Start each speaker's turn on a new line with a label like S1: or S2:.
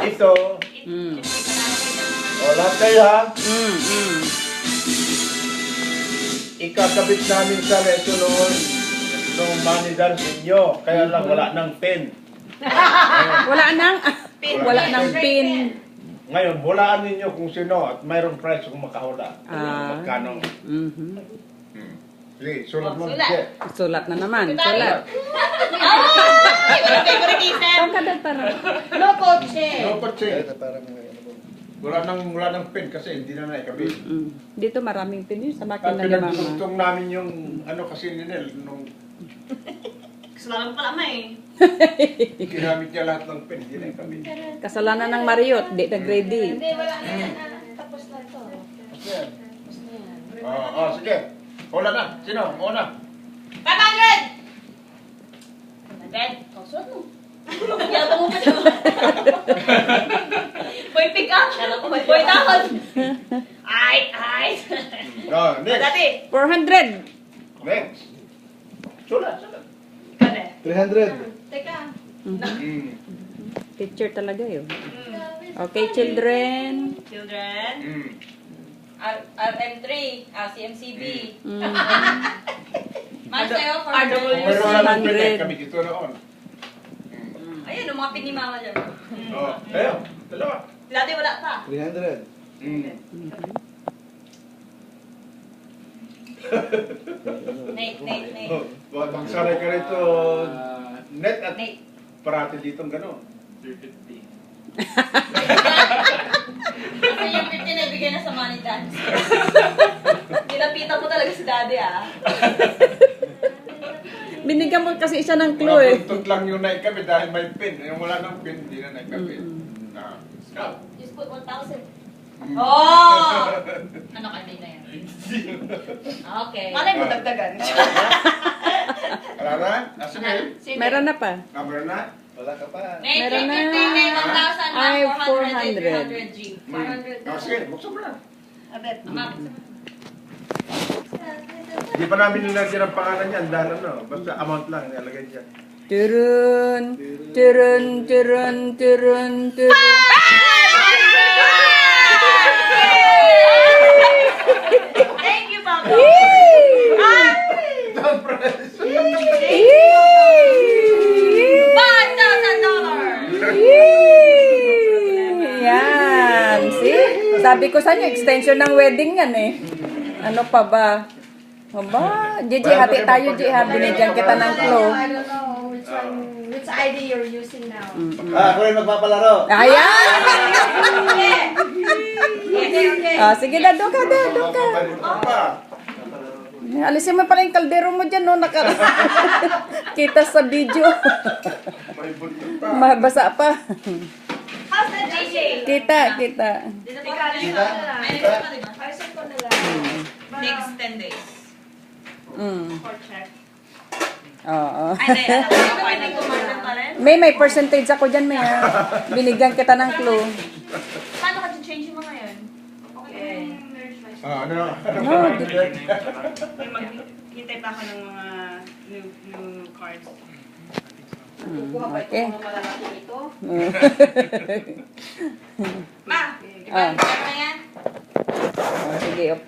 S1: ito. O, lahat kayo ha. Ikakabit namin sa ito noon. Nung manager ninyo. Kaya lang wala ng pen.
S2: Wala nang pin.
S1: Ngayon, hulaan ninyo kung sino at mayroong price kung makahula. Magkano? Sige, sulat mo.
S3: Sulat.
S2: Sulat na naman. Sulat.
S3: Favoritism.
S2: Ang kadal para.
S3: No coche.
S1: No, kasi wala nang pen kasi hindi na naikabit.
S2: Dito maraming pin yun sa
S1: At
S2: makina ni mama.
S1: pinagtutong namin yung ano kasi ni Nel nung
S3: Kasalanan pala may.
S1: ginamit niya lahat ng pen, hindi naikabit.
S2: Kasalanan ng Mariot, di nag-ready.
S4: Hindi, wala na yan. Tapos na ito.
S1: Sige. Sige. Hula na. Sino? Una.
S3: 500! 100? Oh, suot mo. Yabang mo pa siya. Boy, pick up. Boy, takot. Ay.
S1: Next.
S3: Dati.
S2: 400.
S1: Next. Sulat.
S3: Kade.
S4: 300. Teka.
S2: Teacher talaga yun. Okay, children.
S3: Children.
S5: RM3, CMCB. Mas sa'yo,
S1: Kung mayroon na ng pen,
S2: 100.
S1: kami dito noon.
S5: Ayun, yung mga pin ni mama dyan.
S1: Ayun. Dalawa.
S3: Dati wala pa.
S4: 300.
S5: Nate.
S1: Magsanay ka rito. Net at
S5: Nate.
S1: parati ditong gano'n.
S6: 350.
S5: Kasi yung 50 na ibigay na sa money dance. Nilapitan mo talaga si daddy
S2: Binigyan mo kasi isa ng clue eh.
S1: Tuntot lang yung naikabit dahil may pin. Yung wala ng pin, hindi na naikabit. Scout.
S5: Just put 1,000.
S3: Oh!
S5: Ano ka na yan? Okay.
S3: Malay mo dagdagan.
S1: Wala na? Sige.
S2: Meron na pa.
S1: Number na?
S4: Wala ka pa.
S5: Nate,
S2: Meron na.
S5: 1,000
S2: Ay,
S5: 400 G.
S3: 400.
S1: Sige, buksan mo na.
S3: Abet.
S1: Hindi pa namin nilagyan ang pangalan niyan dahil ano, basta amount lang nilagay niya.
S2: Turun.
S3: Thank you, Papa.
S2: Yan. See? Sabi ko sa inyo, extension ng wedding yan eh. Ano pa ba? Aba, Gigi, hati tayo, Gigi, ha. Binigyan kita ng clue.
S4: I don't know which ID you're using now.
S6: Ako rin magpapalaro.
S2: Ayan!
S3: Okay.
S2: Sige na, doon ka.
S1: Pa.
S2: Alisin mo pala yung kaldero mo dyan, no? Kita sa video.
S1: May buntot pa.
S2: Mabasa pa.
S3: How's the DJ?
S2: Kita.
S3: Dito pa rin.
S4: Ayusin ko na lang.
S5: Next 10 days.
S3: For check.
S2: Oo.
S5: Ay, hindi. Final commander pa rin.
S2: May percentage ako dyan, May. Binigyan kita ng clue.
S3: Paano ka change mo ngayon? Okay.
S1: Ano?
S2: No,
S3: May maghintay pa ako ng mga new cards.
S2: Okay.
S3: Ma!
S2: Ah.
S3: Iba na yan?
S2: Sige,